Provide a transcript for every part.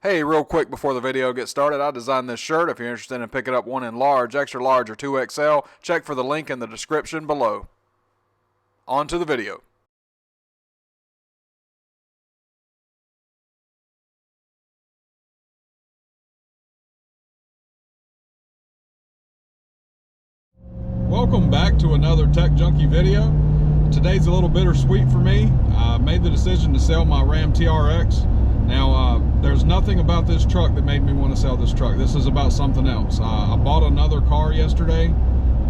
Hey, real quick before the video gets started, I designed this shirt. If you're interested in picking up one in large, extra large, or 2XL, check for the link in the description below. On to the video. Welcome back to another Tech Junkie video. Today's a little bittersweet for me. I made the decision to sell my Ram TRX. Now, there's nothing about this truck that made me want to sell this truck. This is about something else. I bought another car yesterday.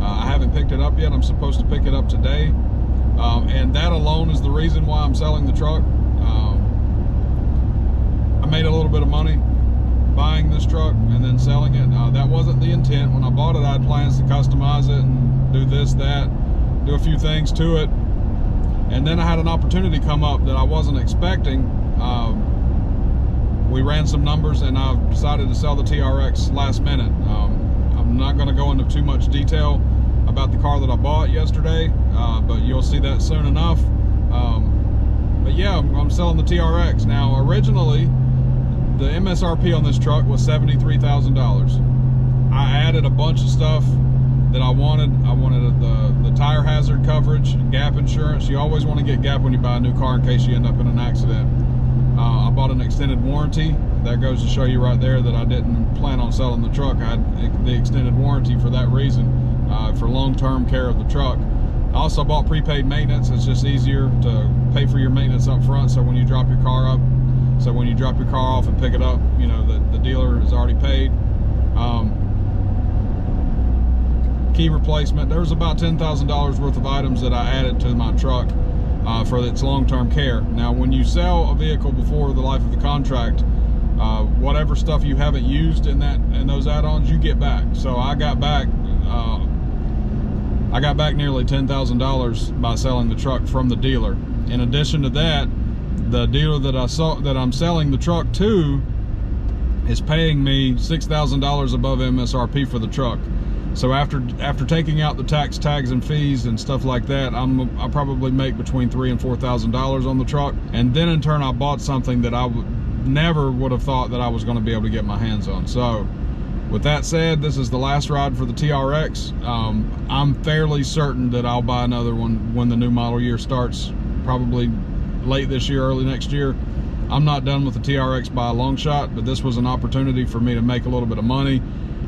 I haven't picked it up yet. I'm supposed to pick it up today. And that alone is the reason why I'm selling the truck. I made a little bit of money buying this truck and then selling it. That wasn't the intent. When I bought it, I had plans to customize it and do this, that, do a few things to it. And then I had an opportunity come up that I wasn't expecting. We ran some numbers and I decided to sell the TRX last minute. I'm not going to go into too much detail about the car that I bought yesterday, but you'll see that soon enough. But yeah, I'm selling the TRX. Now, originally, the MSRP on this truck was $73,000. I added a bunch of stuff that I wanted. I wanted the tire hazard coverage, gap insurance. You always want to get gap when you buy a new car in case you end up in an accident. I bought an extended warranty. That goes to show you right there that I didn't plan on selling the truck. I had the extended warranty for that reason, for long-term care of the truck. I also bought prepaid maintenance. It's just easier to pay for your maintenance up front, so when you drop your car off and pick it up, you know, the dealer is already paid. Key replacement. There was about $10,000 worth of items that I added to my truck for its long-term care. Now, when you sell a vehicle before the life of the contract, whatever stuff you haven't used in those add-ons, you get back. So I got back nearly $10,000 by selling the truck from the dealer. In addition to that, the dealer that I'm selling the truck to is paying me $6,000 above MSRP for the truck. So after taking out the tags and fees and stuff like that, I probably make between $3,000 and $4,000 on the truck. And then in turn, I bought something that I never would have thought that I was going to be able to get my hands on. So with that said, this is the last ride for the TRX. I'm fairly certain that I'll buy another one when the new model year starts, probably late this year, early next year. I'm not done with the TRX by a long shot, but this was an opportunity for me to make a little bit of money.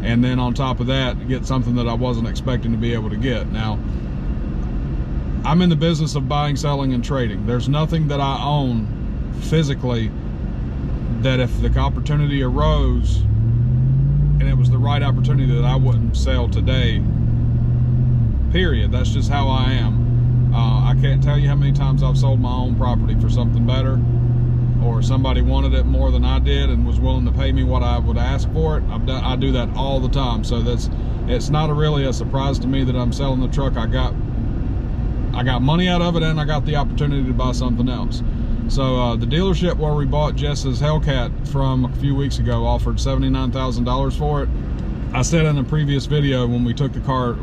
And then on top of that, get something that I wasn't expecting to be able to get. Now, I'm in the business of buying, selling, and trading. There's nothing that I own physically that if the opportunity arose and it was the right opportunity, that I wouldn't sell today, period. That's just how I am. I can't tell you how many times I've sold my own property for something better, or somebody wanted it more than I did and was willing to pay me what I would ask for it. I do that all the time. So it's not really a surprise to me that I'm selling the truck. I got money out of it, and I got the opportunity to buy something else. So the dealership where we bought Jess's Hellcat from a few weeks ago offered $79,000 for it. I said in a previous video when we took the truck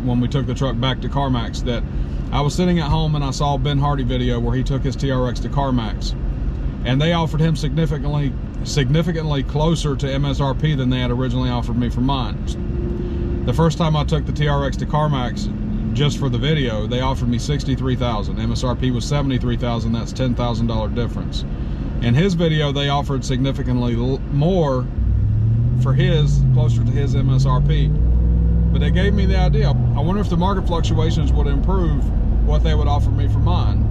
back to CarMax that I was sitting at home and I saw Ben Hardy video where he took his TRX to CarMax. And they offered him significantly closer to MSRP than they had originally offered me for mine. The first time I took the TRX to CarMax, just for the video, they offered me $63,000. MSRP was $73,000. That's $10,000 difference. In his video, they offered significantly more for his, closer to his MSRP. But they gave me the idea. I wonder if the market fluctuations would improve what they would offer me for mine.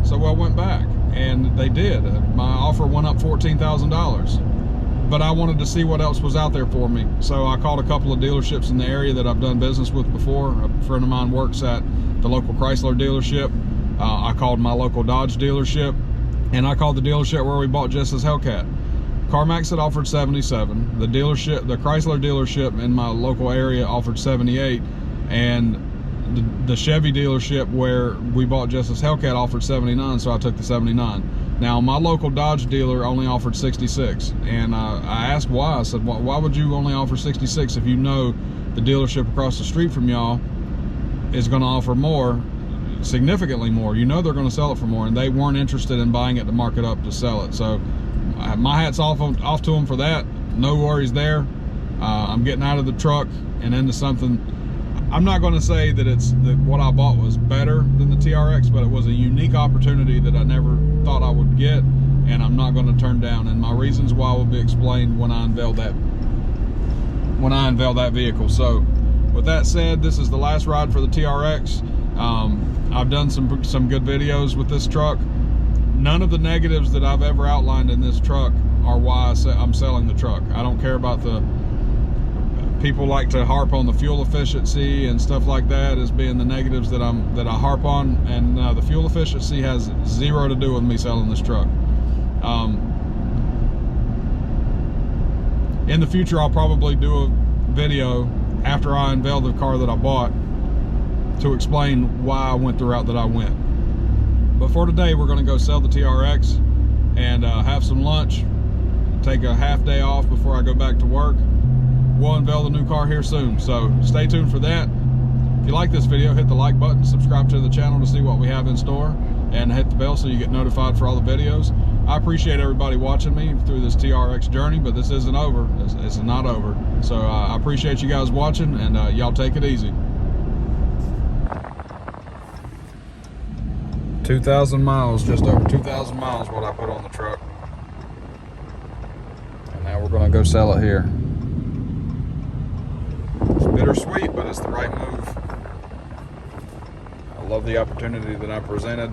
So I went back. And they did. My offer went up $14,000, but I wanted to see what else was out there for me. So I called a couple of dealerships in the area that I've done business with before. A friend of mine works at the local Chrysler dealership. I called my local Dodge dealership, and I called the dealership where we bought Jess's Hellcat. CarMax had offered $77. The Chrysler dealership in my local area offered $78, and the Chevy dealership where we bought Jess's Hellcat offered $79, so I took the $79. Now, my local Dodge dealer only offered $66, and I asked why. I said, why would you only offer $66 if you know the dealership across the street from y'all is going to offer more, significantly more? You know they're going to sell it for more, and they weren't interested in buying it to mark it up to sell it. So my hat's off to them for that. no worries there. I'm getting out of the truck and into something. I'm not going to say that what I bought was better than the TRX, but it was a unique opportunity that I never thought I would get, and I'm not going to turn down. And my reasons why will be explained when I unveil that vehicle. So, with that said, this is the last ride for the TRX. I've done some good videos with this truck. None of the negatives that I've ever outlined in this truck are why I'm selling the truck. I don't care about the people like to harp on the fuel efficiency and stuff like that as being the negatives that I harp on, and the fuel efficiency has zero to do with me selling this truck. In the future, I'll probably do a video after I unveil the car that I bought to explain why I went the route that I went. But for today, we're going to go sell the TRX and have some lunch, take a half day off before I go back to work. We'll unveil the new car here soon, so stay tuned for that. If you like this video, hit the like button, subscribe to the channel to see what we have in store, and hit the bell so you get notified for all the videos. I appreciate everybody watching me through this TRX journey, but this isn't over. It's not over. So I appreciate you guys watching, and y'all take it easy. 2,000 miles, just over 2,000 miles what I put on the truck. And now we're gonna go sell it here. It's bittersweet, but it's the right move. I love the opportunity that I presented,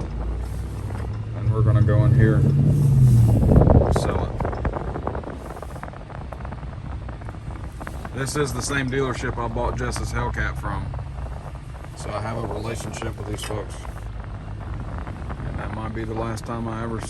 and we're gonna go in here and sell it. This is the same dealership I bought Jess's Hellcat from, so I have a relationship with these folks. That might be the last time I ever